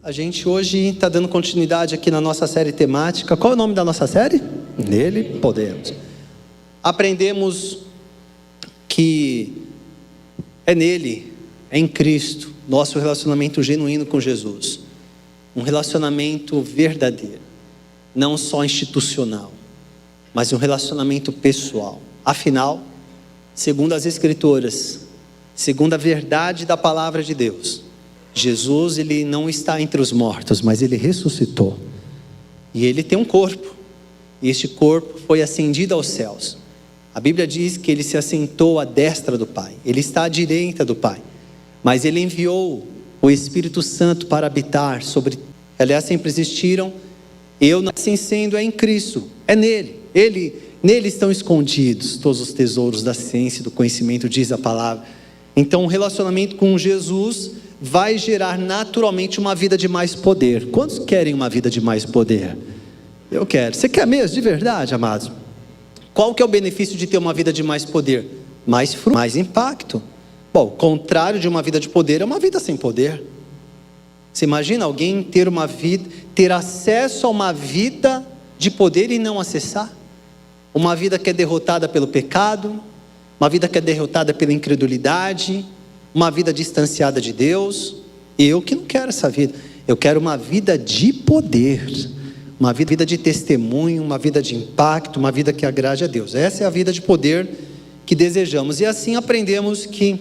A gente hoje está dando continuidade aqui na nossa série temática. Qual é o nome da nossa série? Nele podemos. Aprendemos que é nele, é em Cristo, nosso relacionamento genuíno com Jesus. Um relacionamento verdadeiro, não só institucional, mas um relacionamento pessoal. Afinal, segundo as Escrituras, segundo a verdade da palavra de Deus, Jesus, ele não está entre os mortos, mas ele ressuscitou. E ele tem um corpo. E este corpo foi ascendido aos céus. A Bíblia diz que ele se assentou à destra do Pai. Ele está à direita do Pai. Mas ele enviou o Espírito Santo para habitar sobre... Aliás, sempre existiram. Assim sendo, é em Cristo. É nele. Nele estão escondidos todos os tesouros da ciência e do conhecimento, diz a palavra. Então, o relacionamento com Jesus vai gerar naturalmente uma vida de mais poder. Quantos querem uma vida de mais poder? Eu quero. Você quer mesmo, de verdade, amados? Qual que é o benefício de ter uma vida de mais poder? Mais fruto, mais impacto. Bom, o contrário de uma vida de poder é uma vida sem poder. Você imagina alguém ter acesso a uma vida de poder e não acessar? Uma vida que é derrotada pelo pecado, uma vida que é derrotada pela incredulidade, uma vida distanciada de Deus. Eu que não quero essa vida. Eu quero uma vida de poder, uma vida de testemunho, uma vida de impacto, uma vida que agrade a Deus. Essa é a vida de poder que desejamos. E assim aprendemos que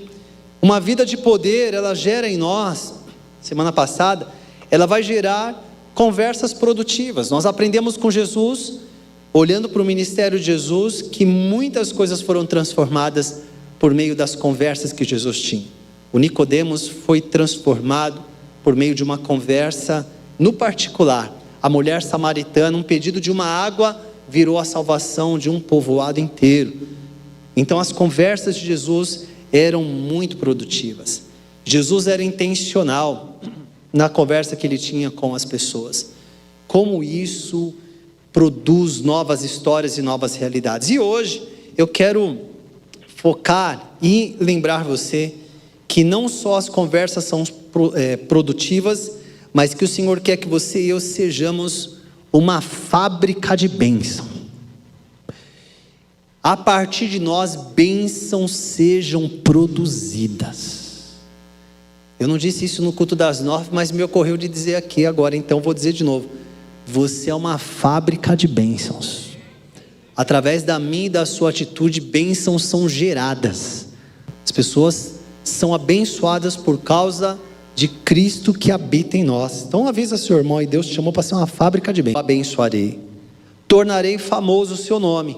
uma vida de poder, ela gera em nós, semana passada, ela vai gerar conversas produtivas. Nós aprendemos com Jesus, olhando para o ministério de Jesus, que muitas coisas foram transformadas por meio das conversas que Jesus tinha. O Nicodemos foi transformado por meio de uma conversa no particular. A mulher samaritana, um pedido de uma água, virou a salvação de um povoado inteiro. Então as conversas de Jesus eram muito produtivas. Jesus era intencional na conversa que ele tinha com as pessoas. Como isso produz novas histórias e novas realidades. E hoje eu quero focar e lembrar você que não só as conversas são produtivas, mas que o Senhor quer que você e eu sejamos uma fábrica de bênção. A partir de nós, bênçãos sejam produzidas. Eu não disse isso no culto das 9, mas me ocorreu de dizer aqui agora, então vou dizer de novo. Você é uma fábrica de bênçãos. Através da minha e da sua atitude, bênçãos são geradas. As pessoas são abençoadas por causa de Cristo que habita em nós. Então avisa seu irmão, e Deus te chamou para ser uma fábrica de bênçãos. Abençoarei, tornarei famoso o seu nome,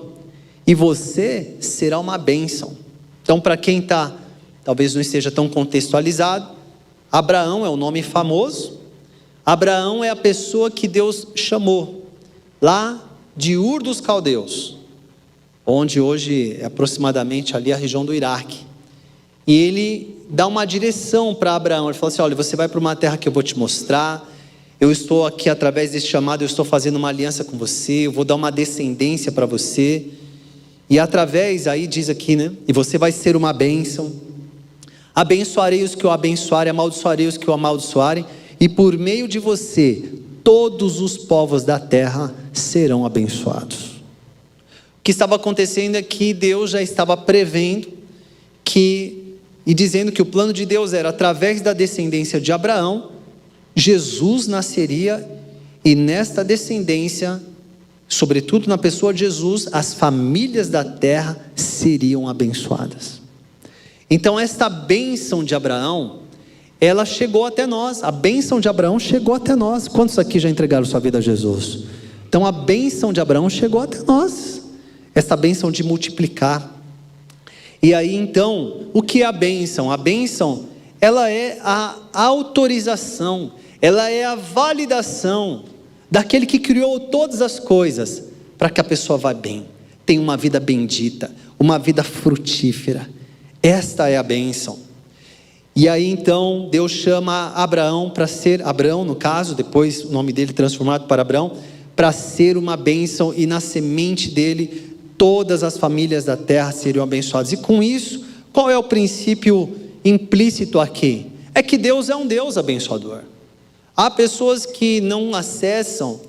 e você será uma bênção. Então, para quem talvez não esteja tão contextualizado, Abraão é o nome famoso. Abraão é a pessoa que Deus chamou lá de Ur dos Caldeus, onde hoje é aproximadamente ali a região do Iraque. E ele dá uma direção para Abraão. Ele fala assim: olha, você vai para uma terra que eu vou te mostrar. Eu estou aqui através desse chamado, eu estou fazendo uma aliança com você. Eu vou dar uma descendência para você. E através, aí diz aqui, né? E você vai ser uma bênção. Abençoarei os que o abençoarem, amaldiçoarei os que o amaldiçoarem. E por meio de você, todos os povos da terra serão abençoados. O que estava acontecendo é que Deus já estava prevendo e dizendo que o plano de Deus era, através da descendência de Abraão, Jesus nasceria, e nesta descendência, sobretudo na pessoa de Jesus, as famílias da terra seriam abençoadas. Então esta bênção de Abraão, ela chegou até nós. A bênção de Abraão chegou até nós. Quantos aqui já entregaram sua vida a Jesus? Então a bênção de Abraão chegou até nós. Essa bênção de multiplicar. E aí então, o que é a bênção? A bênção, ela é a autorização, ela é a validação daquele que criou todas as coisas, para que a pessoa vá bem, tenha uma vida bendita, uma vida frutífera. Esta é a bênção. E aí então, Deus chama Abraão para ser, Abraão no caso, depois o nome dele transformado para Abraão, para ser uma bênção, e na semente dele, todas as famílias da terra seriam abençoadas. E com isso, qual é o princípio implícito aqui? É que Deus é um Deus abençoador. Há pessoas que não acessam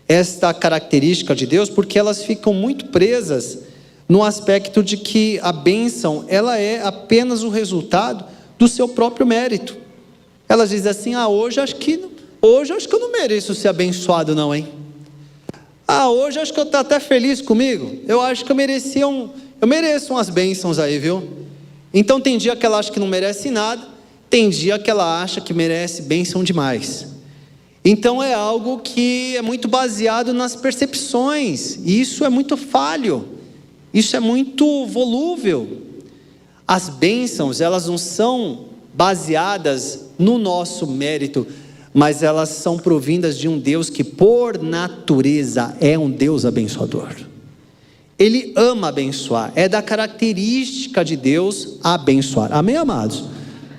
esta característica de Deus porque elas ficam muito presas no aspecto de que a bênção, ela é apenas o resultado do seu próprio mérito. Elas dizem assim: hoje acho que eu não mereço ser abençoado não, hein? Hoje acho que eu estou até feliz comigo, eu acho que eu mereço umas bênçãos aí, viu? Então tem dia que ela acha que não merece nada, tem dia que ela acha que merece bênção demais. Então é algo que é muito baseado nas percepções, e isso é muito falho, isso é muito volúvel. As bênçãos, elas não são baseadas no nosso mérito, mas elas são provindas de um Deus que por natureza é um Deus abençoador. Ele ama abençoar, é da característica de Deus abençoar. Amém, amados?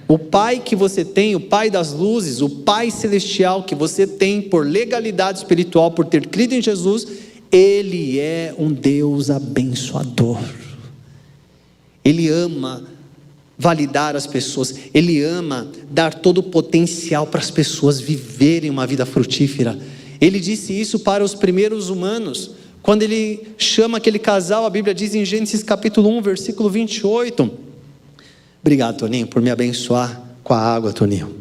O Pai que você tem, o Pai das luzes, o Pai celestial que você tem por legalidade espiritual, por ter crido em Jesus, Ele é um Deus abençoador. Ele ama validar as pessoas, Ele ama dar todo o potencial para as pessoas viverem uma vida frutífera. Ele disse isso para os primeiros humanos, quando Ele chama aquele casal, a Bíblia diz em Gênesis capítulo 1, versículo 28, obrigado, Toninho, por me abençoar com a água, Toninho.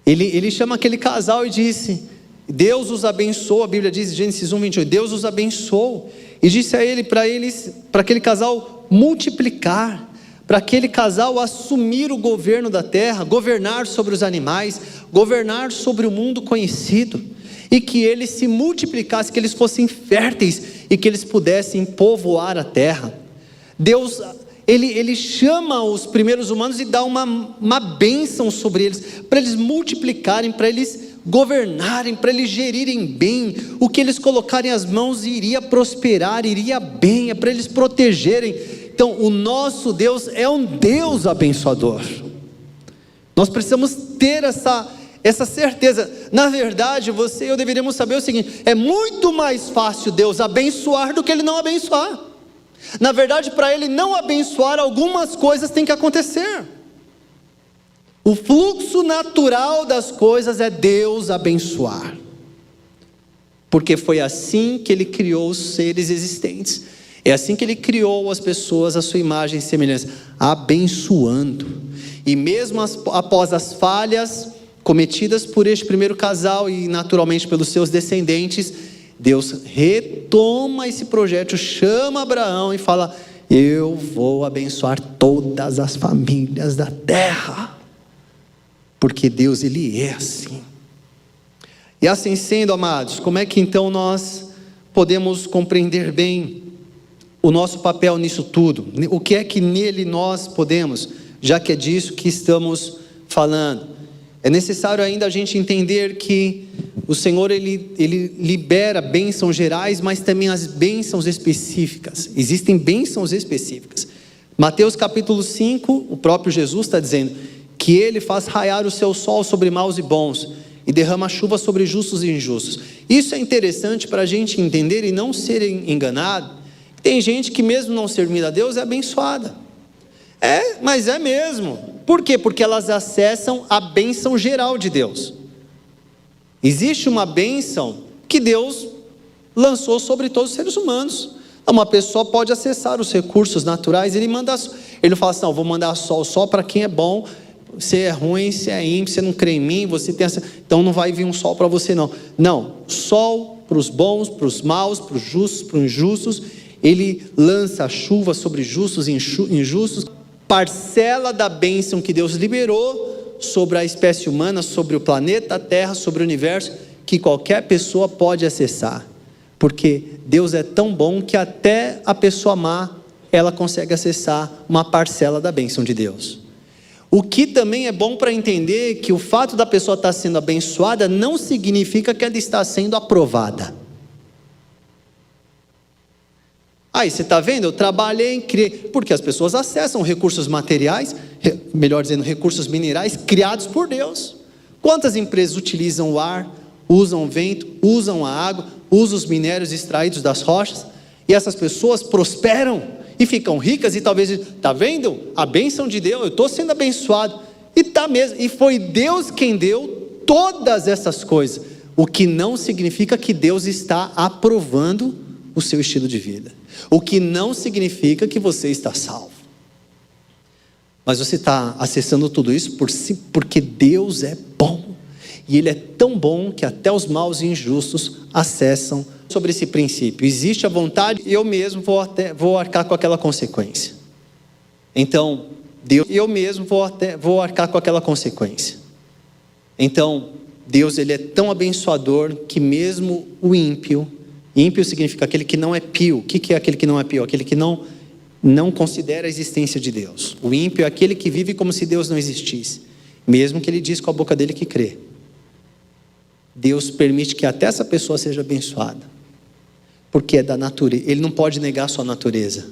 Ele chama aquele casal e disse: Deus os abençoou, a Bíblia diz em Gênesis 1, 28, Deus os abençoou, e disse a ele, para aquele casal multiplicar, para aquele casal assumir o governo da terra, governar sobre os animais, governar sobre o mundo conhecido, e que eles se multiplicassem, que eles fossem férteis, e que eles pudessem povoar a terra. Deus, Ele chama os primeiros humanos e dá uma bênção sobre eles, para eles multiplicarem, para eles governarem, para eles gerirem bem, o que eles colocarem as mãos iria prosperar, iria bem, é para eles protegerem. Então o nosso Deus é um Deus abençoador. Nós precisamos ter essa certeza. Na verdade, você e eu deveríamos saber o seguinte: é muito mais fácil Deus abençoar do que Ele não abençoar. Na verdade, para Ele não abençoar, algumas coisas têm que acontecer. O fluxo natural das coisas é Deus abençoar, porque foi assim que Ele criou os seres existentes, é assim que Ele criou as pessoas à sua imagem e semelhança, abençoando. E mesmo após as falhas cometidas por este primeiro casal e naturalmente pelos seus descendentes, Deus retoma esse projeto, chama Abraão e fala: eu vou abençoar todas as famílias da terra, porque Deus, Ele é assim. E assim sendo, amados, como é que então nós podemos compreender bem o nosso papel nisso tudo? O que é que nele nós podemos, já que é disso que estamos falando? É necessário ainda a gente entender que o Senhor, Ele libera bênçãos gerais, mas também as bênçãos específicas. Existem bênçãos específicas. Mateus capítulo 5, o próprio Jesus está dizendo que Ele faz raiar o seu sol sobre maus e bons, e derrama chuva sobre justos e injustos. Isso é interessante para a gente entender e não ser enganado. Tem gente que mesmo não servindo a Deus é abençoada. Mas é mesmo. Por quê? Porque elas acessam a bênção geral de Deus. Existe uma bênção que Deus lançou sobre todos os seres humanos. Uma pessoa pode acessar os recursos naturais, ele não fala assim: não, vou mandar sol só para quem é bom, você é ruim, você é ímpio, você não crê em mim, então não vai vir um sol para você não. Não, sol para os bons, para os maus, para os justos, para os injustos. Ele lança a chuva sobre justos e injustos, parcela da bênção que Deus liberou sobre a espécie humana, sobre o planeta Terra, sobre o universo, que qualquer pessoa pode acessar, porque Deus é tão bom que até a pessoa má, ela consegue acessar uma parcela da bênção de Deus. O que também é bom para entender que o fato da pessoa estar sendo abençoada não significa que ela está sendo aprovada. Aí você está vendo, eu trabalhei, criei, porque as pessoas acessam recursos materiais, melhor dizendo, recursos minerais criados por Deus. Quantas empresas utilizam o ar, usam o vento, usam a água, usam os minérios extraídos das rochas, e essas pessoas prosperam e ficam ricas, e talvez, está vendo? A bênção de Deus, eu estou sendo abençoado, e está mesmo, e foi Deus quem deu todas essas coisas, o que não significa que Deus está aprovando o seu estilo de vida, o que não significa que você está salvo, mas você está acessando tudo isso porque Deus é bom, e Ele é tão bom que até os maus e injustos acessam sobre esse princípio. Existe a vontade, eu mesmo vou arcar com aquela consequência. Então, eu mesmo vou arcar com aquela consequência. Então, Deus, Ele é tão abençoador que mesmo o ímpio significa aquele que não é pio. O que é aquele que não é pio? Aquele que não considera a existência de Deus. O ímpio é aquele que vive como se Deus não existisse, mesmo que ele diz com a boca dele que crê. Deus permite que até essa pessoa seja abençoada, porque é da natureza. Ele não pode negar a sua natureza,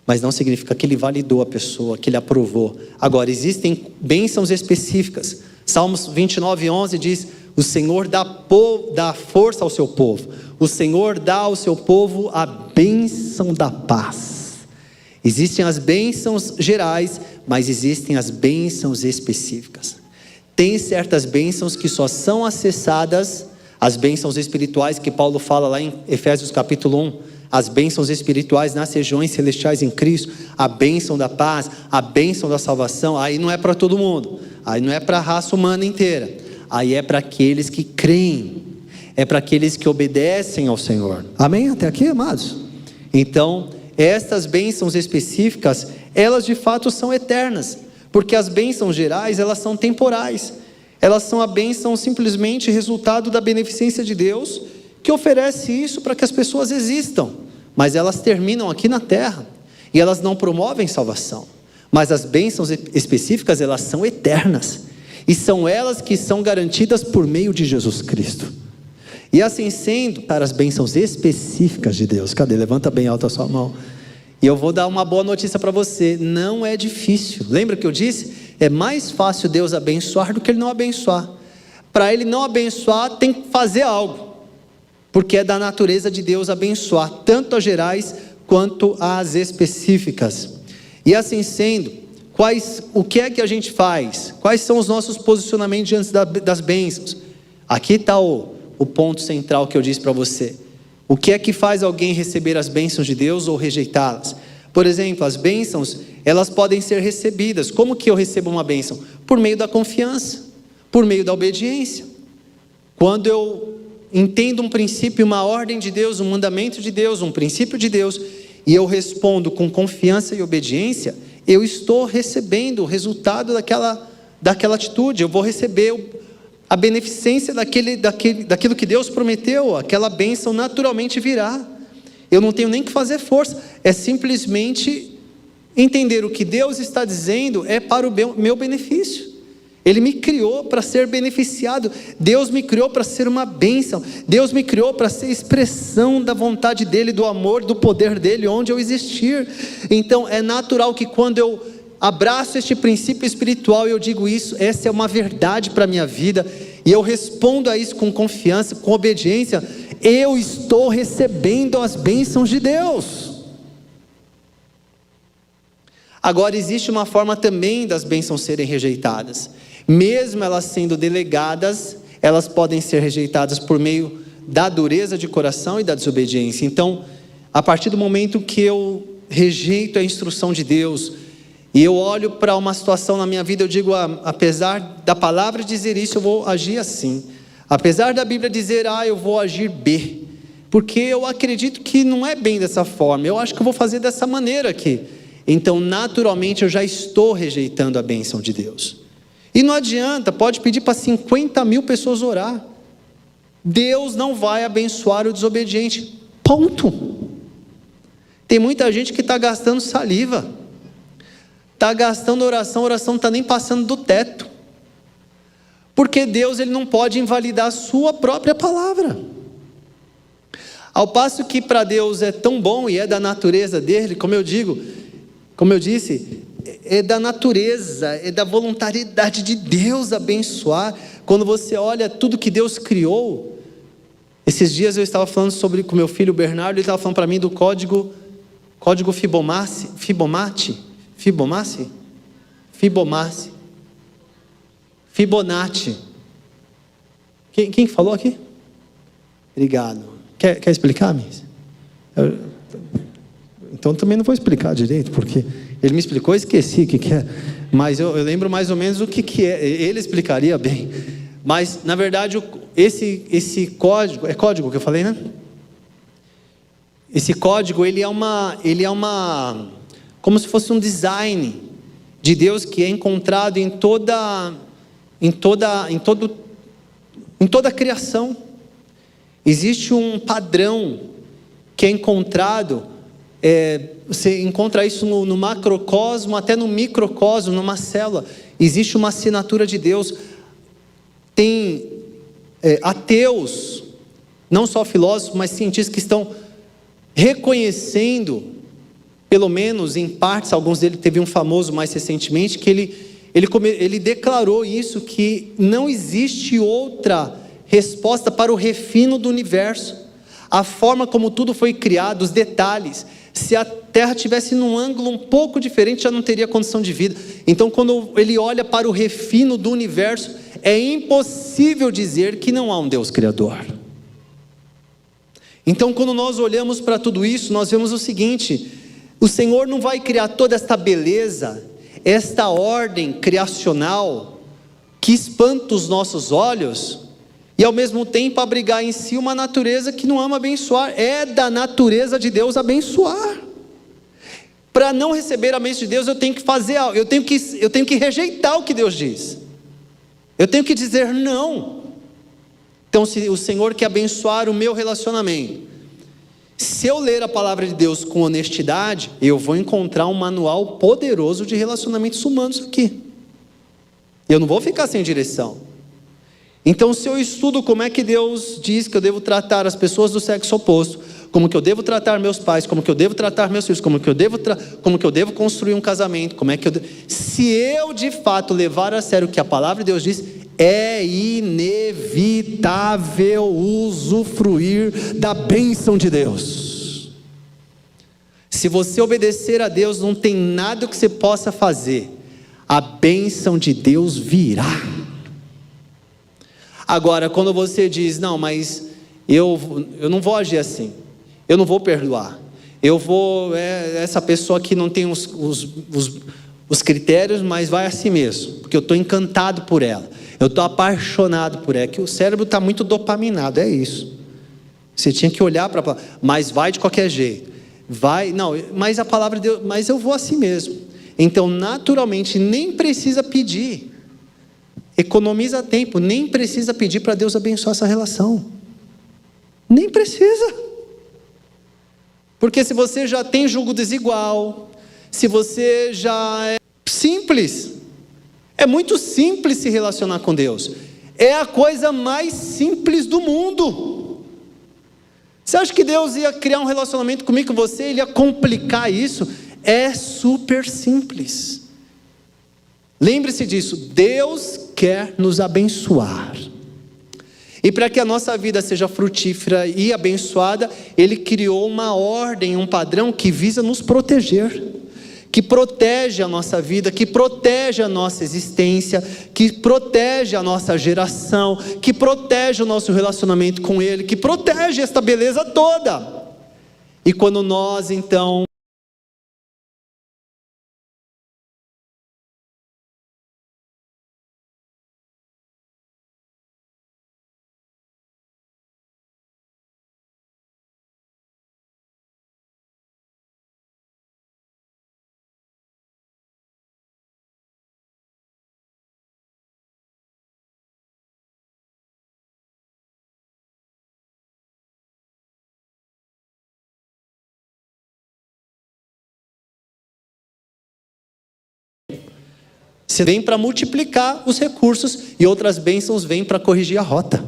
mas não significa que ele validou a pessoa, que ele aprovou. Agora, existem bênçãos específicas. Salmos 29:11 diz: o Senhor dá força ao seu povo, o Senhor dá ao seu povo a bênção da paz. Existem as bênçãos gerais, mas existem as bênçãos específicas. Tem certas bênçãos que só são acessadas, as bênçãos espirituais que Paulo fala lá em Efésios capítulo 1, as bênçãos espirituais nas regiões celestiais em Cristo, a bênção da paz, a bênção da salvação. Aí não é para todo mundo, aí não é para a raça humana inteira, aí é para aqueles que creem, é para aqueles que obedecem ao Senhor. Amém? Até aqui, amados? Então, estas bênçãos específicas, elas de fato são eternas, porque as bênçãos gerais, elas são temporais. Elas são a bênção simplesmente resultado da beneficência de Deus, que oferece isso para que as pessoas existam, mas elas terminam aqui na terra, e elas não promovem salvação. Mas as bênçãos específicas, elas são eternas, e são elas que são garantidas por meio de Jesus Cristo. E assim sendo, para as bênçãos específicas de Deus, cadê? Levanta bem alto a sua mão. E eu vou dar uma boa notícia para você, não é difícil. Lembra que eu disse? É mais fácil Deus abençoar do que Ele não abençoar. Para Ele não abençoar, tem que fazer algo, porque é da natureza de Deus abençoar, tanto as gerais quanto as específicas. E assim sendo, o que é que a gente faz? Quais são os nossos posicionamentos diante das bênçãos? Aqui está o ponto central que eu disse para você. O que é que faz alguém receber as bênçãos de Deus ou rejeitá-las? Por exemplo, as bênçãos, elas podem ser recebidas. Como que eu recebo uma bênção? Por meio da confiança, por meio da obediência. Quando eu entendo um princípio, uma ordem de Deus, um mandamento de Deus, um princípio de Deus, e eu respondo com confiança e obediência, eu estou recebendo o resultado daquela atitude. Eu vou receber a beneficência daquilo que Deus prometeu. Aquela bênção naturalmente virá. Eu não tenho nem que fazer força, é simplesmente entender o que Deus está dizendo é para o meu benefício. Ele me criou para ser beneficiado, Deus me criou para ser uma bênção, Deus me criou para ser expressão da vontade dEle, do amor, do poder dEle, onde eu existir. Então é natural que quando eu abraço este princípio espiritual, eu digo isso, essa é uma verdade para a minha vida, e eu respondo a isso com confiança, com obediência, eu estou recebendo as bênçãos de Deus. Agora existe uma forma também das bênçãos serem rejeitadas, mesmo elas sendo delegadas, elas podem ser rejeitadas por meio da dureza de coração e da desobediência. Então, a partir do momento que eu rejeito a instrução de Deus, e eu olho para uma situação na minha vida, eu digo, apesar da palavra dizer isso, eu vou agir assim. Apesar da Bíblia dizer eu vou agir B, porque eu acredito que não é bem dessa forma, eu acho que eu vou fazer dessa maneira aqui. Então naturalmente eu já estou rejeitando a bênção de Deus. E não adianta, pode pedir para 50 mil pessoas orar, Deus não vai abençoar o desobediente, ponto. Tem muita gente que está gastando saliva, está gastando oração, a oração não está nem passando do teto, porque Deus ele não pode invalidar a sua própria palavra. Ao passo que para Deus é tão bom e é da natureza dele, como eu disse, é da natureza, é da voluntariedade de Deus abençoar. Quando você olha tudo que Deus criou, esses dias eu estava falando com meu filho Bernardo, ele estava falando para mim do código Fibonacci. Quem falou aqui? Obrigado. Quer explicar, Miss? Então também não vou explicar direito, porque ele me explicou e esqueci o que é. Mas eu lembro mais ou menos o que é. Ele explicaria bem. Mas, na verdade, esse código... É código que eu falei, né? Esse código, ele é uma... Como se fosse um design de Deus que é encontrado em toda a criação. Existe um padrão que é encontrado, você encontra isso no macrocosmo, até no microcosmo, numa célula. Existe uma assinatura de Deus. Tem ateus, não só filósofos, mas cientistas que estão reconhecendo, pelo menos em partes, alguns deles, teve um famoso mais recentemente, que ele declarou isso, que não existe outra resposta para o refino do universo, a forma como tudo foi criado, os detalhes. Se a Terra tivesse num ângulo um pouco diferente, já não teria condição de vida. Então, quando ele olha para o refino do universo, é impossível dizer que não há um Deus Criador. Então, quando nós olhamos para tudo isso, nós vemos o seguinte: o Senhor não vai criar toda esta beleza, esta ordem criacional, que espanta os nossos olhos, e ao mesmo tempo abrigar em si uma natureza que não ama abençoar. É da natureza de Deus abençoar. Para não receber a bênção de Deus, eu tenho que fazer algo, eu tenho que rejeitar o que Deus diz, eu tenho que dizer não. Então, se o Senhor quer abençoar o meu relacionamento, se eu ler a palavra de Deus com honestidade, eu vou encontrar um manual poderoso de relacionamentos humanos aqui. Eu não vou ficar sem direção. Então, se eu estudo como é que Deus diz que eu devo tratar as pessoas do sexo oposto, como que eu devo tratar meus pais, como que eu devo tratar meus filhos, como que eu devo construir um casamento, se eu de fato levar a sério o que a palavra de Deus diz, é inevitável usufruir da bênção de Deus. Se você obedecer a Deus, não tem nada que você possa fazer, a bênção de Deus virá. Agora, quando você diz, não, mas eu não vou agir assim, eu não vou perdoar, essa pessoa que não tem os critérios, mas vai assim mesmo, porque eu estou encantado por ela, eu estou apaixonado por ela, que o cérebro está muito dopaminado, é isso. Você tinha que olhar para a palavra, mas vai de qualquer jeito, mas a palavra de Deus, mas eu vou assim mesmo. Então, naturalmente, nem precisa pedir, economiza tempo, nem precisa pedir para Deus abençoar essa relação, nem precisa, porque se você já tem julgo desigual, se você já é simples, é muito simples se relacionar com Deus, é a coisa mais simples do mundo. Você acha que Deus ia criar um relacionamento comigo, com você, ele ia complicar isso? É super simples. Lembre-se disso, Deus quer nos abençoar, e para que a nossa vida seja frutífera e abençoada, Ele criou uma ordem, um padrão que visa nos proteger, que protege a nossa vida, que protege a nossa existência, que protege a nossa geração, que protege o nosso relacionamento com Ele, que protege esta beleza toda. E quando nós então você vem para multiplicar os recursos, e outras bênçãos vêm para corrigir a rota.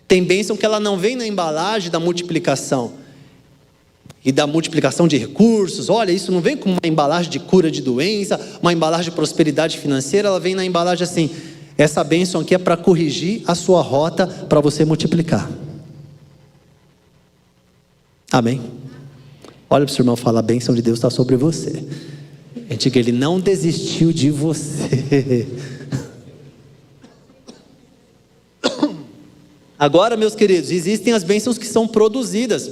Tem bênção que ela não vem na embalagem da multiplicação, e da multiplicação de recursos. Olha, isso não vem com uma embalagem de cura de doença, uma embalagem de prosperidade financeira. Ela vem na embalagem assim: essa bênção aqui é para corrigir a sua rota, para você multiplicar. Amém? Olha para o seu irmão e fala: a bênção de Deus está sobre você. Diga, Ele não desistiu de você. Agora, meus queridos, existem as bênçãos que são produzidas.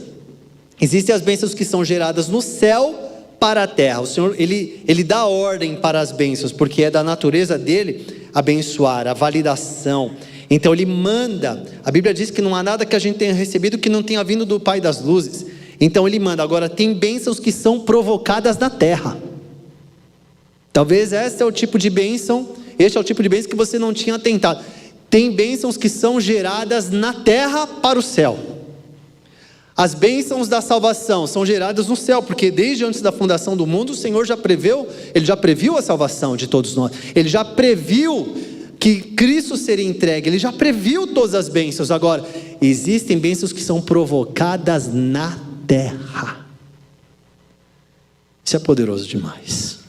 Existem as bênçãos que são geradas no céu para a terra. O Senhor, Ele dá ordem para as bênçãos, porque é da natureza dEle abençoar, a validação. Então Ele manda. A Bíblia diz que não há nada que a gente tenha recebido que não tenha vindo do Pai das luzes. Então Ele manda. Agora, tem bênçãos que são provocadas na terra. Talvez este é o tipo de bênção que você não tinha tentado. Tem bênçãos que são geradas na terra para o céu. As bênçãos da salvação são geradas no céu, porque desde antes da fundação do mundo, o Senhor Ele já previu a salvação de todos nós. Ele já previu que Cristo seria entregue. Ele já previu todas as bênçãos. Agora, existem bênçãos que são provocadas na terra. Isso é poderoso demais.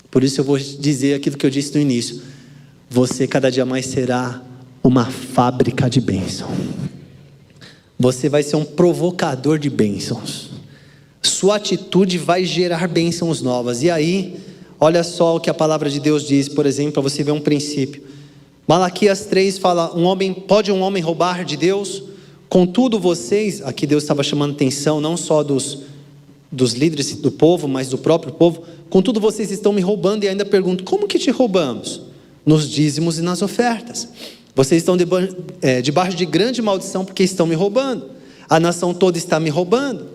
Por isso eu vou dizer aquilo que eu disse no início. Você cada dia mais será uma fábrica de bênção. Você vai ser um provocador de bênçãos. Sua atitude vai gerar bênçãos novas. E aí, olha só o que a palavra de Deus diz, por exemplo, para você ver um princípio. Malaquias 3 fala, pode um homem roubar de Deus? Contudo vocês, aqui Deus estava chamando atenção, não só dos líderes do povo, mas do próprio povo. Contudo vocês estão me roubando, e ainda pergunto, como que te roubamos? Nos dízimos e nas ofertas. Vocês estão debaixo de grande maldição, porque estão me roubando. A nação toda está me roubando.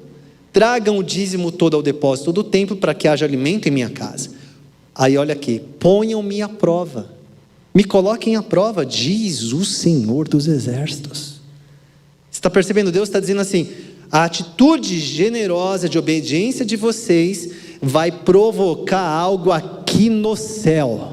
Tragam o dízimo todo ao depósito do templo, para que haja alimento em minha casa. Aí olha aqui, ponham-me à prova, me coloquem à prova, diz o Senhor dos exércitos. Você está percebendo? Deus está dizendo assim, a atitude generosa de obediência de vocês vai provocar algo aqui no céu.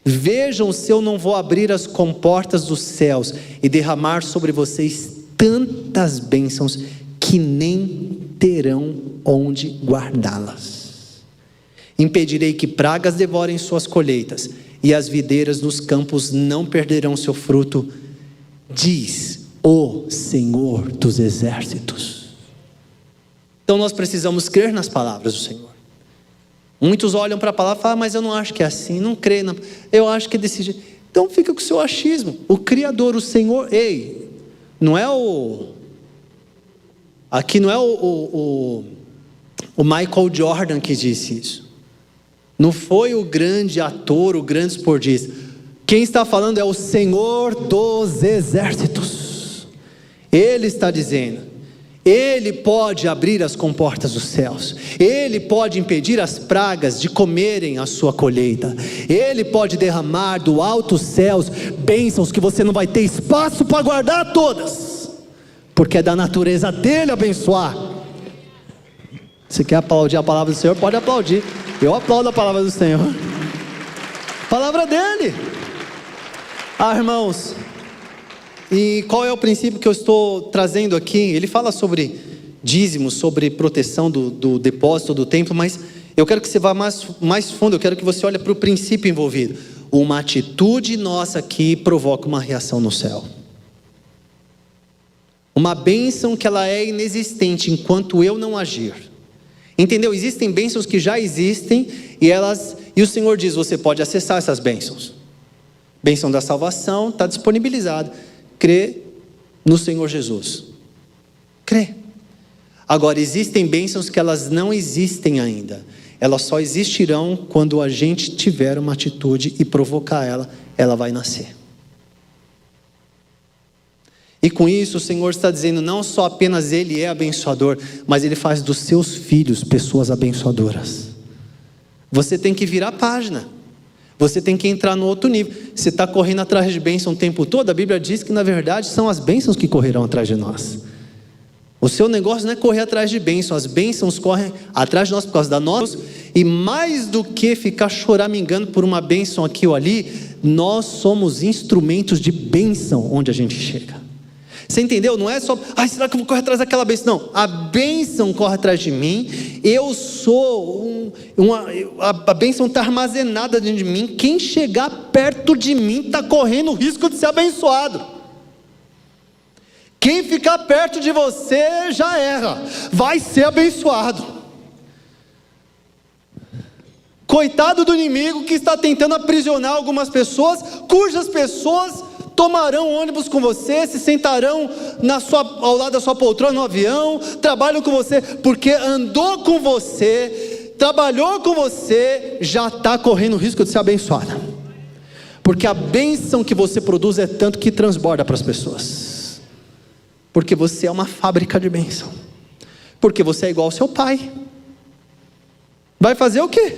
Vejam se eu não vou abrir as comportas dos céus e derramar sobre vocês tantas bênçãos que nem terão onde guardá-las. Impedirei que pragas devorem suas colheitas, e as videiras nos campos não perderão seu fruto, diz o Senhor dos exércitos. Então nós precisamos crer nas palavras do Senhor. Muitos olham para a palavra e falam, mas eu não acho que é assim, não creio, eu acho que é desse jeito. Então fica com o seu achismo. O Criador, o Senhor, aqui não é o Michael Jordan que disse isso. Não foi o grande ator, o grande esportista. Quem está falando é o Senhor dos exércitos. Ele está dizendo, Ele pode abrir as comportas dos céus, Ele pode impedir as pragas de comerem a sua colheita, Ele pode derramar do alto céus bênçãos que você não vai ter espaço para guardar todas, porque é da natureza dEle abençoar. Você quer aplaudir a palavra do Senhor? Pode aplaudir. Eu aplaudo a palavra do Senhor. Palavra dEle. Irmãos, e qual é o princípio que eu estou trazendo aqui? Ele fala sobre dízimos, sobre proteção do depósito do templo, mas eu quero que você vá mais fundo, eu quero que você olhe para o princípio envolvido. Uma atitude nossa aqui provoca uma reação no céu. Uma bênção que ela é inexistente enquanto eu não agir. Entendeu? Existem bênçãos que já existem e o Senhor diz, você pode acessar essas bênçãos. Bênção da salvação está disponibilizada. Crê no Senhor Jesus. Crê. Agora, existem bênçãos que elas não existem ainda. Elas só existirão quando a gente tiver uma atitude e provocar ela vai nascer. E com isso o Senhor está dizendo, não só apenas Ele é abençoador, mas Ele faz dos seus filhos pessoas abençoadoras. Você tem que virar a página. Você tem que entrar no outro nível. Você está correndo atrás de bênção o tempo todo. A Bíblia diz que na verdade são as bênçãos que correrão atrás de nós. O seu negócio não é correr atrás de bênção. As bênçãos correm atrás de nós por causa da nossa. E mais do que ficar choramingando por uma bênção aqui ou ali, nós somos instrumentos de bênção onde a gente chega. Você entendeu? Não é só, será que eu vou correr atrás daquela bênção? Não, a bênção corre atrás de mim. Eu sou a bênção está armazenada dentro de mim. Quem chegar perto de mim está correndo o risco de ser abençoado. Quem ficar perto de você já era, vai ser abençoado. Coitado do inimigo que está tentando aprisionar algumas pessoas, cujas pessoas tomarão ônibus com você, se sentarão ao lado da sua poltrona no avião, trabalham com você, porque andou com você, trabalhou com você, já está correndo o risco de ser abençoada, porque a bênção que você produz é tanto que transborda para as pessoas, porque você é uma fábrica de bênção, porque você é igual ao seu pai. Vai fazer o quê?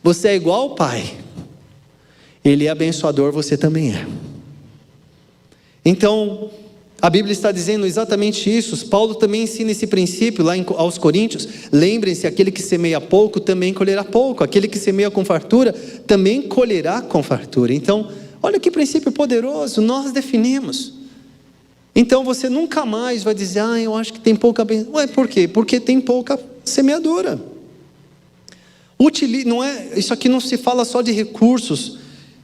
Você é igual ao pai, ele é abençoador, você também é. Então, a Bíblia está dizendo exatamente isso. Paulo também ensina esse princípio lá aos Coríntios. Lembrem-se, aquele que semeia pouco, também colherá pouco. Aquele que semeia com fartura, também colherá com fartura. Então, olha que princípio poderoso, nós definimos. Então, você nunca mais vai dizer, eu acho que tem pouca bênção. Ué, por quê? Porque tem pouca semeadura. Isso aqui não se fala só de recursos,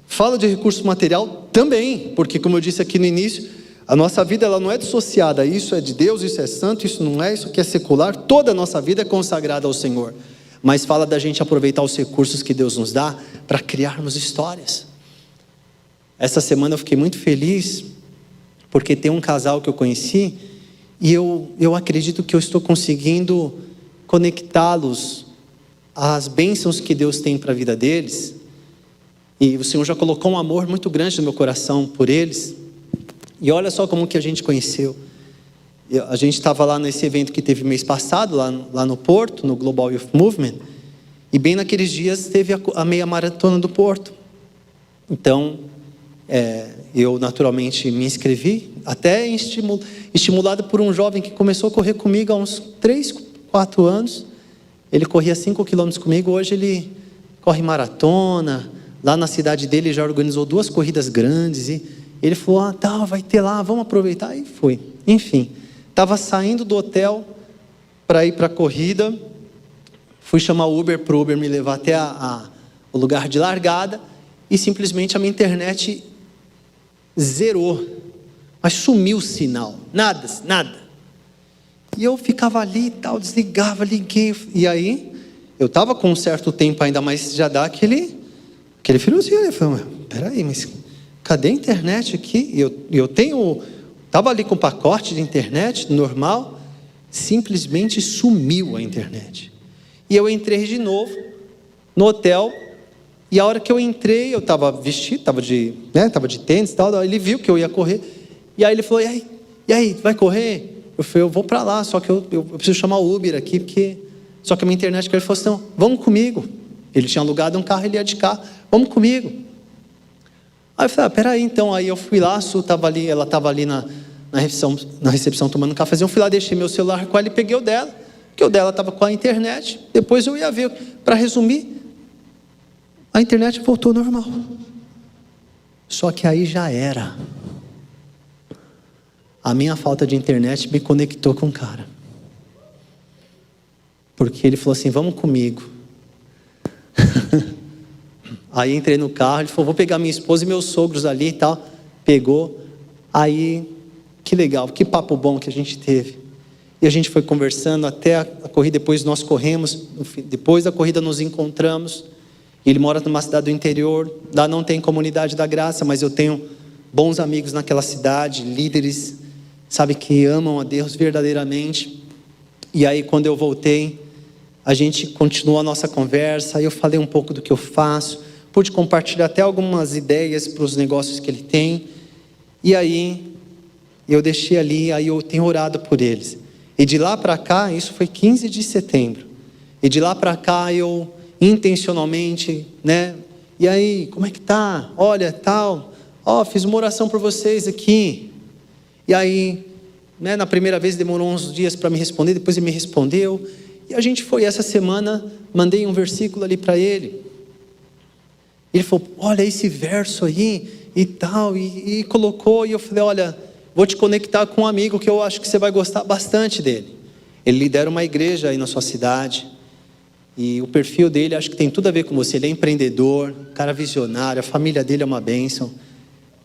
fala de recurso material também, porque como eu disse aqui no início, a nossa vida ela não é dissociada, isso é de Deus, isso é santo, isso não é, isso aqui é secular, toda a nossa vida é consagrada ao Senhor, mas fala da gente aproveitar os recursos que Deus nos dá, para criarmos histórias. Essa semana eu fiquei muito feliz, porque tem um casal que eu conheci, e eu acredito que eu estou conseguindo conectá-los às bênçãos que Deus tem para a vida deles, e o Senhor já colocou um amor muito grande no meu coração por eles. E olha só como que a gente conheceu. A gente estava lá nesse evento que teve mês passado, lá no Porto, no Global Youth Movement, e bem naqueles dias teve a meia maratona do Porto. Então, eu naturalmente me inscrevi, até estimulado por um jovem que começou a correr comigo há uns 3, 4 anos. Ele corria 5 quilômetros comigo, hoje ele corre maratona. Lá na cidade dele já organizou 2 corridas grandes, e ele falou, vai ter lá, vamos aproveitar, e foi. Enfim, estava saindo do hotel para ir para a corrida, fui chamar o Uber para o Uber me levar até o lugar de largada, e simplesmente a minha internet zerou, mas sumiu o sinal, nada. E eu ficava ali e tal, desligava, liguei, e aí, eu estava com um certo tempo ainda, mas já dá aquele friozinho. Eu falei, peraí, mas cadê a internet aqui? Eu estava ali com o pacote de internet normal, simplesmente sumiu a internet. E eu entrei de novo no hotel, e a hora que eu entrei, eu estava vestido, estava de tênis e tal, ele viu que eu ia correr, e aí ele falou, e aí, vai correr? Eu falei, eu vou para lá, só que eu preciso chamar o Uber aqui, só que a minha internet, ele falou assim, não, vamos comigo. Ele tinha alugado um carro, ele ia de carro, vamos comigo. Aí eu falei, peraí, então. Aí eu fui lá, a Su ela estava ali na recepção tomando um cafezinho. Eu fui lá, deixei meu celular com ela e peguei o dela, porque o dela estava com a internet. Depois eu ia ver. Para resumir, a internet voltou normal. Só que aí já era. A minha falta de internet me conectou com o cara. Porque ele falou assim, vamos comigo. Aí entrei no carro, ele falou, vou pegar minha esposa e meus sogros ali e tal. Pegou, aí, que legal, que papo bom que a gente teve. E a gente foi conversando até a corrida, depois nós corremos, depois da corrida nos encontramos. Ele mora numa cidade do interior, lá não tem comunidade da graça, mas eu tenho bons amigos naquela cidade, líderes, sabe, que amam a Deus verdadeiramente. E aí quando eu voltei, a gente continuou a nossa conversa, aí eu falei um pouco do que eu faço, pude compartilhar até algumas ideias para os negócios que ele tem, e aí eu deixei ali, aí eu tenho orado por eles, e de lá para cá, isso foi 15 de setembro, e de lá para cá eu intencionalmente, e aí, como é que tá? Olha, tal, fiz uma oração por vocês aqui, e aí, na primeira vez demorou uns dias para me responder, depois ele me respondeu, e a gente foi, essa semana, mandei um versículo ali para ele. Ele falou, olha esse verso aí, e tal, e colocou, e eu falei, olha, vou te conectar com um amigo que eu acho que você vai gostar bastante dele. Ele lidera uma igreja aí na sua cidade, e o perfil dele acho que tem tudo a ver com você, ele é empreendedor, cara visionário, a família dele é uma bênção.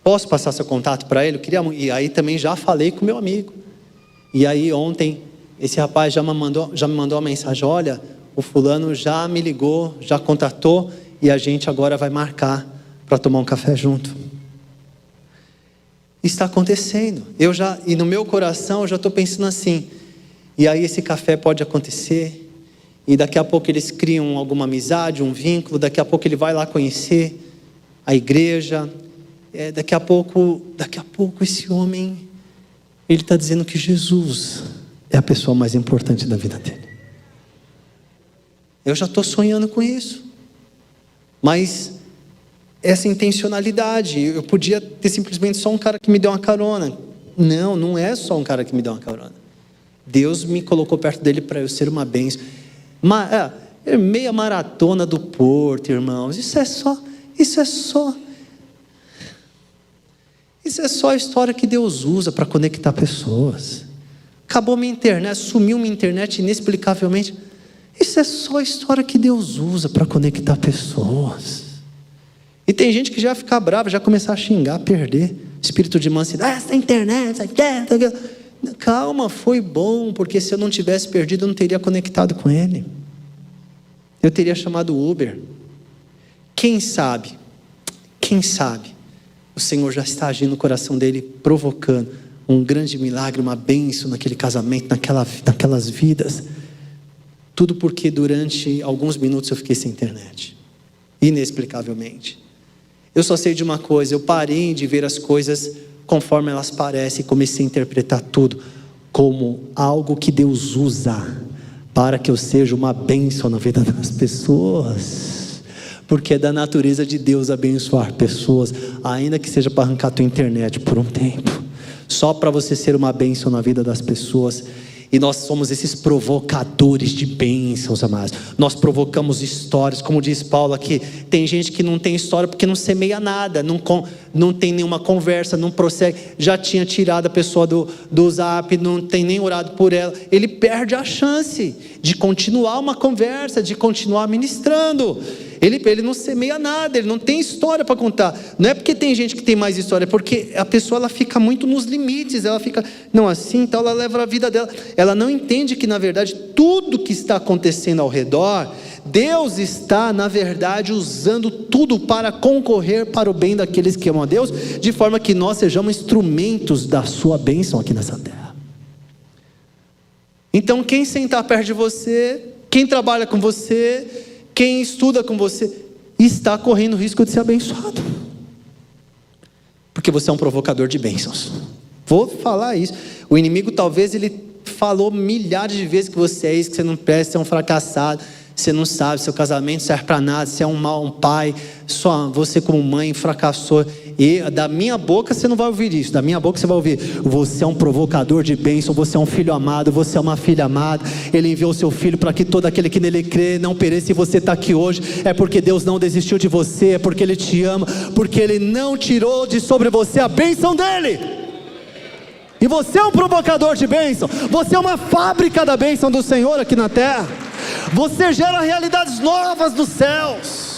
Posso passar seu contato para ele? E aí também já falei com meu amigo. E aí ontem, esse rapaz já me mandou uma mensagem, olha, o fulano já me ligou, já contatou, e a gente agora vai marcar para tomar um café junto. Está acontecendo. E no meu coração eu já estou pensando assim, e aí esse café pode acontecer, e daqui a pouco eles criam alguma amizade, um vínculo, daqui a pouco ele vai lá conhecer a igreja, daqui a pouco esse homem, ele está dizendo que Jesus é a pessoa mais importante da vida dele. Eu já estou sonhando com isso, mas essa intencionalidade, eu podia ter simplesmente só um cara que me deu uma carona. Não é só um cara que me deu uma carona. Deus me colocou perto dele para eu ser uma bênção. Meia maratona do Porto, irmãos, isso é só a história que Deus usa para conectar pessoas. Acabou minha internet, sumiu minha internet inexplicavelmente. Isso é só a história que Deus usa para conectar pessoas. E tem gente que já fica brava, já começar a xingar, perder espírito de mansidão. Essa internet, calma, foi bom, porque se eu não tivesse perdido, eu não teria conectado com ele. Eu teria chamado o Uber. Quem sabe, o Senhor já está agindo no coração dele, provocando um grande milagre, uma bênção naquele casamento, naquelas vidas. Tudo porque durante alguns minutos eu fiquei sem internet, inexplicavelmente. Eu só sei de uma coisa, eu parei de ver as coisas conforme elas parecem e comecei a interpretar tudo como algo que Deus usa para que eu seja uma bênção na vida das pessoas, porque é da natureza de Deus abençoar pessoas, ainda que seja para arrancar a tua internet por um tempo, só para você ser uma bênção na vida das pessoas. E nós somos esses provocadores de bênçãos, amados. Nós provocamos histórias, como diz Paulo aqui. Tem gente que não tem história porque não semeia nada, não tem nenhuma conversa, não prossegue. Já tinha tirado a pessoa do zap, não tem nem orado por ela. Ele perde a chance de continuar uma conversa, de continuar ministrando. Ele não semeia nada, ele não tem história para contar. Não é porque tem gente que tem mais história, é porque a pessoa ela fica muito nos limites, ela fica, não assim, então ela leva a vida dela. Ela não entende que na verdade tudo que está acontecendo ao redor, Deus está na verdade usando tudo para concorrer para o bem daqueles que amam a Deus, de forma que nós sejamos instrumentos da sua bênção aqui nessa terra. Então quem sentar perto de você, quem trabalha com você, quem estuda com você, está correndo o risco de ser abençoado, porque você é um provocador de bênçãos. Vou falar isso. O inimigo talvez ele falou milhares de vezes que você é isso, que você não presta, você é um fracassado, você não sabe, seu casamento não serve para nada, você é um pai, só você como mãe fracassou. E da minha boca você não vai ouvir isso, da minha boca você vai ouvir: você é um provocador de bênção, você é um filho amado, você é uma filha amada. Ele enviou o seu filho para que todo aquele que nele crê não pereça. E você está aqui hoje, é porque Deus não desistiu de você, é porque Ele te ama, porque Ele não tirou de sobre você a bênção dEle. E você é um provocador de bênção, você é uma fábrica da bênção do Senhor aqui na terra. Você gera realidades novas dos céus.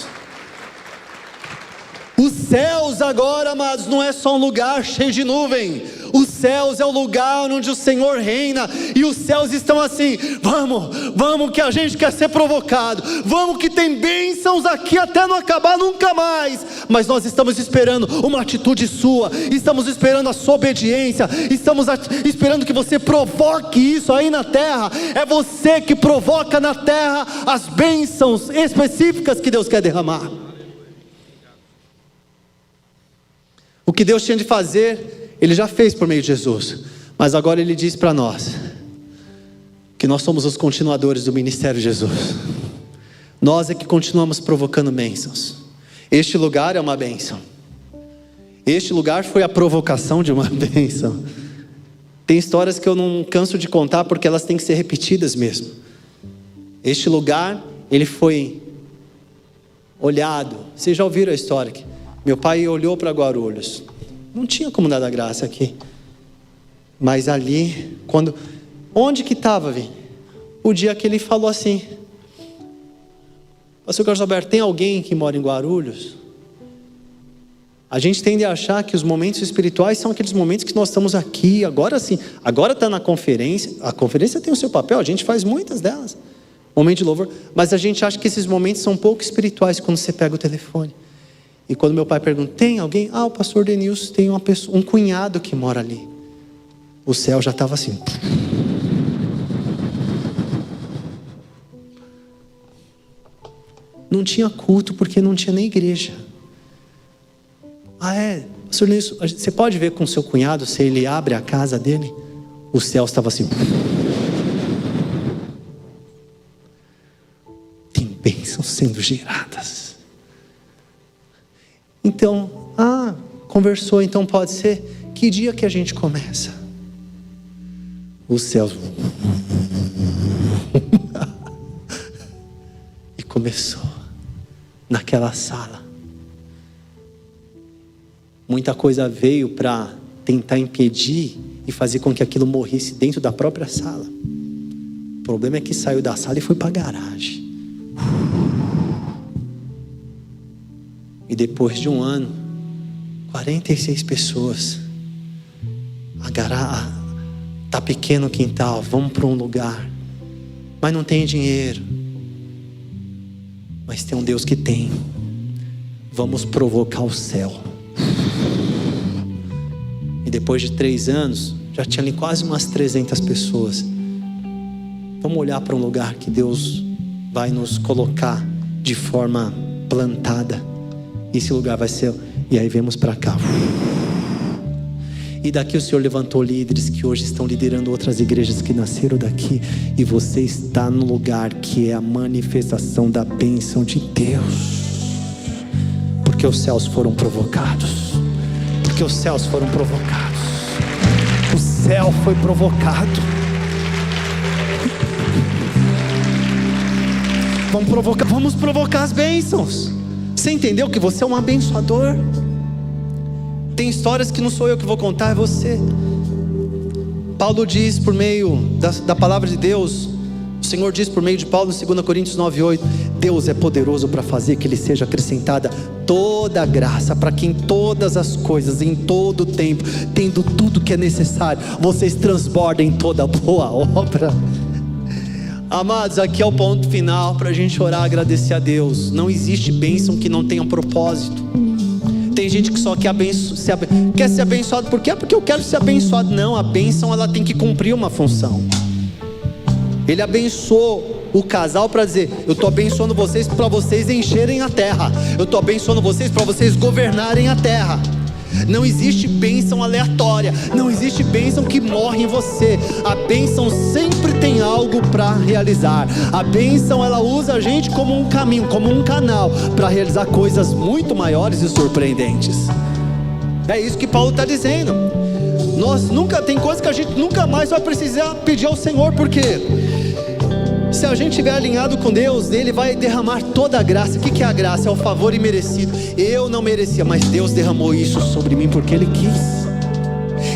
Os céus agora, amados, não é só um lugar cheio de nuvem. Os céus é o lugar onde o Senhor reina. E os céus estão assim: vamos que a gente quer ser provocado, vamos que tem bênçãos aqui até não acabar nunca mais. Mas nós estamos esperando uma atitude sua, estamos esperando a sua obediência, estamos esperando que você provoque isso aí na terra. É você que provoca na terra as bênçãos específicas que Deus quer derramar. O que Deus tinha de fazer, Ele já fez por meio de Jesus. Mas agora Ele diz para nós que nós somos os continuadores do ministério de Jesus. Nós é que continuamos provocando bênçãos. Este lugar é uma bênção. Este lugar foi a provocação de uma bênção. Tem histórias que eu não canso de contar, porque elas têm que ser repetidas mesmo. Este lugar, ele foi olhado. Vocês já ouviram a história aqui? Meu pai olhou para Guarulhos, não tinha como dar graça aqui, mas ali, onde que estava, Vim? O dia que ele falou assim: Pastor Carlos Alberto, tem alguém que mora em Guarulhos? A gente tende a achar que os momentos espirituais são aqueles momentos que nós estamos aqui, agora sim, agora está na conferência, a conferência tem o seu papel, a gente faz muitas delas, momento de louvor, mas a gente acha que esses momentos são pouco espirituais quando você pega o telefone. E quando meu pai pergunta, tem alguém? O pastor Denilson tem um cunhado que mora ali. O céu já estava assim. Não tinha culto porque não tinha nem igreja. Pastor Denilson, você pode ver com seu cunhado, se ele abre a casa dele, o céu estava assim. Tem bênçãos sendo geradas. Então, conversou, então pode ser. Que dia que a gente começa? Os céus. E começou naquela sala. Muita coisa veio para tentar impedir e fazer com que aquilo morresse dentro da própria sala. O problema é que saiu da sala e foi para a garagem. E depois de um ano, 46 pessoas. Tá pequeno o quintal, vamos para um lugar. Mas não tem dinheiro. Mas tem um Deus que tem. Vamos provocar o céu. E depois de 3 anos, já tinha ali quase umas 300 pessoas. Vamos olhar para um lugar que Deus vai nos colocar de forma plantada. Esse lugar vai ser... E aí vemos para cá. E daqui o Senhor levantou líderes que hoje estão liderando outras igrejas que nasceram daqui. E você está no lugar que é a manifestação da bênção de Deus. Porque os céus foram provocados. Porque os céus foram provocados. O céu foi provocado. Vamos provocar as bênçãos. Você entendeu que você é um abençoador? Tem histórias que não sou eu que vou contar, é você. Paulo diz por meio da palavra de Deus, o Senhor diz por meio de Paulo em 2 Coríntios 9:8, Deus é poderoso para fazer que lhe seja acrescentada toda a graça, para que em todas as coisas, em todo o tempo, tendo tudo que é necessário, vocês transbordem toda boa obra. Amados, aqui é o ponto final para a gente orar, agradecer a Deus. Não existe bênção que não tenha propósito. Tem gente que só quer ser abençoado. Por quê? Porque eu quero ser abençoado. Não, a bênção ela tem que cumprir uma função. Ele abençoou o casal para dizer, eu estou abençoando vocês para vocês encherem a terra. Eu estou abençoando vocês para vocês governarem a terra. Não existe bênção aleatória. Não existe bênção que morre em você. A bênção sempre tem algo para realizar. A bênção ela usa a gente como um caminho, como um canal para realizar coisas muito maiores e surpreendentes. É isso que Paulo está dizendo. Tem coisa que a gente nunca mais vai precisar pedir ao Senhor. Por quê? Se a gente estiver alinhado com Deus, Ele vai derramar toda a graça. O que é a graça? É o favor imerecido. Eu não merecia, mas Deus derramou isso sobre mim porque Ele quis.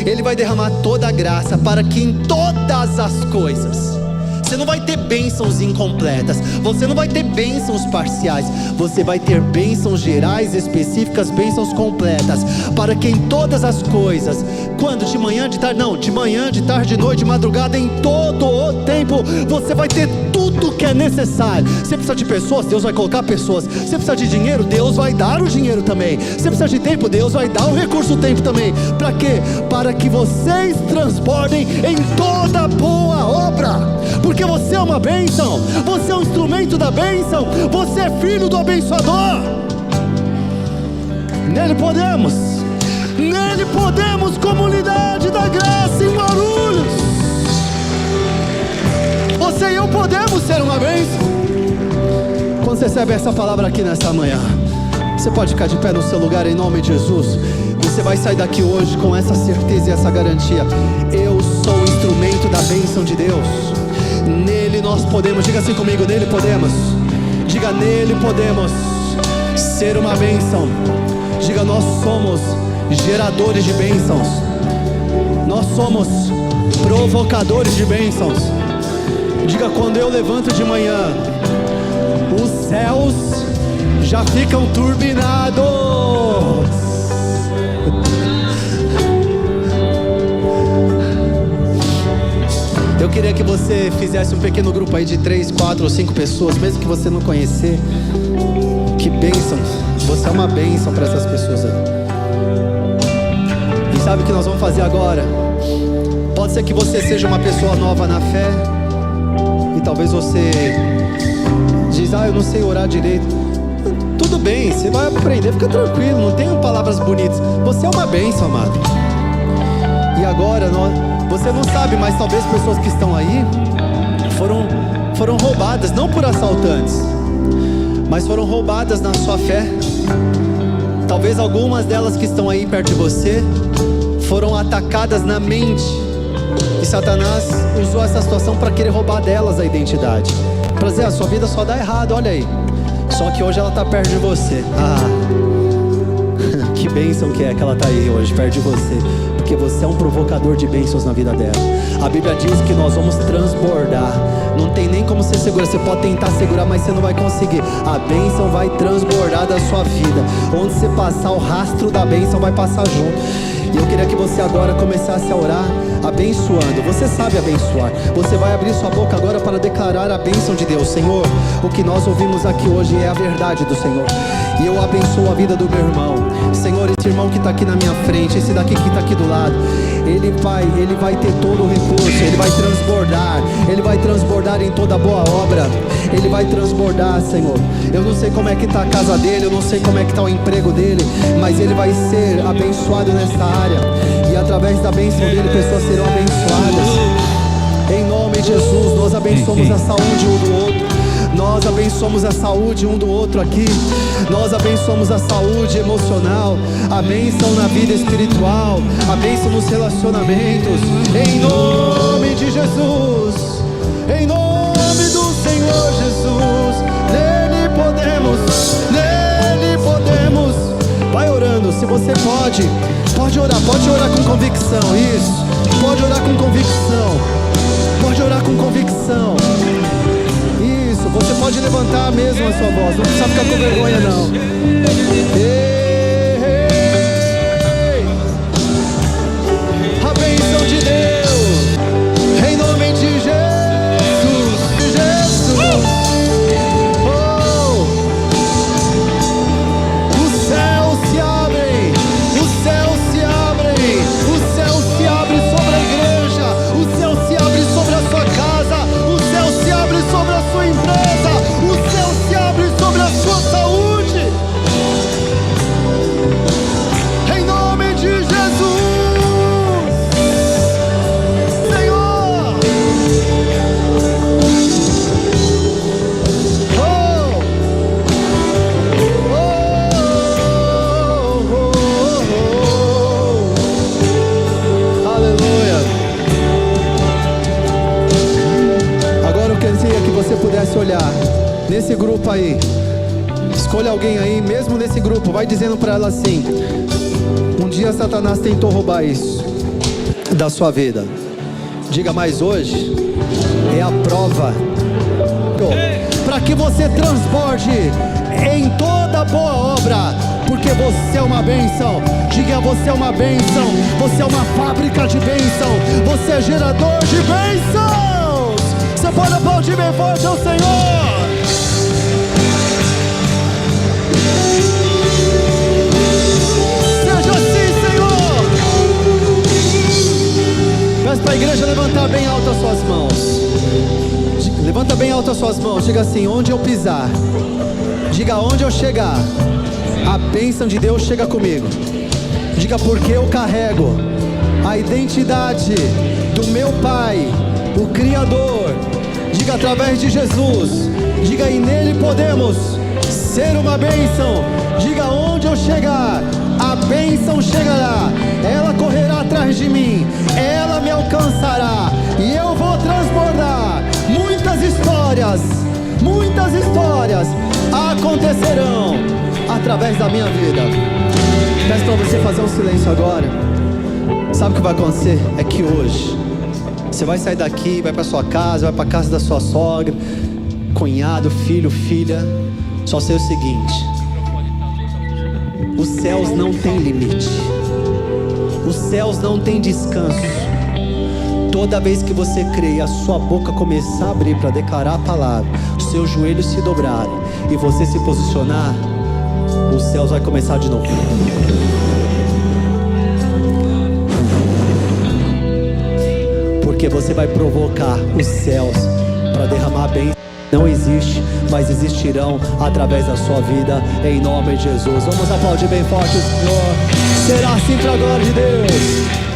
Ele vai derramar toda a graça para que em todas as coisas, você não vai ter bênçãos incompletas, você não vai ter bênçãos parciais, você vai ter bênçãos gerais, específicas, bênçãos completas, para que em todas as coisas, quando? De manhã, de tarde? Não, de manhã, de tarde, de noite, de madrugada, em todo o tempo, você vai ter tudo que é necessário. Você precisa de pessoas, Deus vai colocar pessoas. Você precisa de dinheiro, Deus vai dar o dinheiro também. Você precisa de tempo, Deus vai dar o recurso, o tempo também. Para quê? Para que vocês transbordem em toda boa obra. Porque você é uma bênção, você é um instrumento da bênção, você é filho do abençoador. Nele podemos, comunidade da graça em Guarulhos. Você e eu podemos ser uma bênção. Quando você recebe essa palavra aqui nessa manhã, você pode ficar de pé no seu lugar em nome de Jesus. Você vai sair daqui hoje com essa certeza e essa garantia. Eu sou o instrumento da bênção de Deus. Nele nós podemos, diga assim comigo, nele podemos. Diga, nele podemos ser uma bênção. Diga, nós somos geradores de bênçãos. Nós somos provocadores de bênçãos. Diga, quando eu levanto de manhã, os céus já ficam turbinados. Eu queria que você fizesse um pequeno grupo aí de 3, 4 ou 5 pessoas, mesmo que você não conhecer, que Que bênção. Você é uma bênção para essas pessoas aí. E sabe o que nós vamos fazer agora? Pode ser que você seja uma pessoa nova na fé, e talvez você diz: eu não sei orar direito. Tudo bem, você vai aprender, fica tranquilo, não tenho palavras bonitas. Você é uma bênção, amado. E agora, você não sabe, mas talvez pessoas que estão aí foram roubadas, não por assaltantes, mas foram roubadas na sua fé. Talvez algumas delas que estão aí perto de você foram atacadas na mente, e Satanás usou essa situação para querer roubar delas a identidade, para dizer: a sua vida só dá errado, olha aí. Só que hoje ela está perto de você. Que bênção que ela está aí hoje, perto de você, porque você é um provocador de bênçãos na vida dela. A Bíblia diz que nós vamos transbordar. Não tem nem como você segurar. Você pode tentar segurar, mas você não vai conseguir. A bênção vai transbordar da sua vida. Onde você passar, o rastro da bênção vai passar junto. E eu queria que você agora começasse a orar abençoando. Você sabe abençoar. Você vai abrir sua boca agora para declarar a bênção de Deus. Senhor, o que nós ouvimos aqui hoje é a verdade do Senhor, e eu abençoo a vida do meu irmão. Senhor, esse irmão que está aqui na minha frente, esse daqui que está aqui do lado, ele vai ter todo o recurso, ele vai transbordar em toda boa obra, ele vai transbordar, Senhor. Eu não sei como é que está a casa dele, eu não sei como é que está o emprego dele, mas ele vai ser abençoado nessa área, e através da bênção dele pessoas serão abençoadas. Em nome de Jesus, nós abençoamos a saúde um do outro. Nós abençoamos a saúde um do outro aqui. Nós abençoamos a saúde emocional, a bênção na vida espiritual, a bênção nos relacionamentos. Em nome de Jesus, em nome do Senhor Jesus, nele podemos. Vai orando, se você pode orar com convicção. Isso, pode orar com convicção. Pode orar com convicção. Isso, você pode levantar mesmo a sua voz, não precisa ficar com vergonha não. A bênção de Deus, em nome de Jesus, Oh, os céus se abrem, os céus se abrem, o céu se abre sobre a igreja, o céu se abre sobre a sua casa, o céu se abre sobre a sua empresa, o céu se abre sobre a sua saúde, em nome de Jesus, Senhor. Aleluia. Agora eu queria que você pudesse olhar nesse grupo aí. Escolha alguém aí, mesmo nesse grupo, vai dizendo para ela assim: um dia Satanás tentou roubar isso da sua vida. Diga: mas hoje é a prova para que você transborde em toda boa obra, porque você é uma bênção. Diga: você é uma bênção, você é uma fábrica de bênção, você é gerador de bênçãos. Você pode aplaudir bem forte ao Senhor. Seja assim, Senhor. Peço para a igreja levantar bem alto as suas mãos. Levanta bem alto as suas mãos. Diga assim: onde eu pisar, diga: onde eu chegar, a bênção de Deus chega comigo. Diga: porque eu carrego a identidade do meu Pai, o Criador. Diga: através de Jesus. Diga: e nele podemos ser uma bênção. Diga: onde eu chegar, a bênção chegará. Ela correrá atrás de mim, ela me alcançará, e eu vou transbordar. Muitas histórias acontecerão através da minha vida. Peço para você fazer um silêncio agora. Sabe o que vai acontecer? É que hoje você vai sair daqui, vai para sua casa, vai para a casa da sua sogra, cunhado, filho, filha. Só sei o seguinte: os céus não têm limite, os céus não têm descanso. Toda vez que você crê e a sua boca começar a abrir para declarar a palavra, os seus joelhos se dobrarem e você se posicionar, os céus vai começar de novo. Porque você vai provocar os céus para derramar bem. Não existe, mas existirão através da sua vida, em nome de Jesus. Vamos aplaudir bem forte o Senhor. Será assim para a glória de Deus.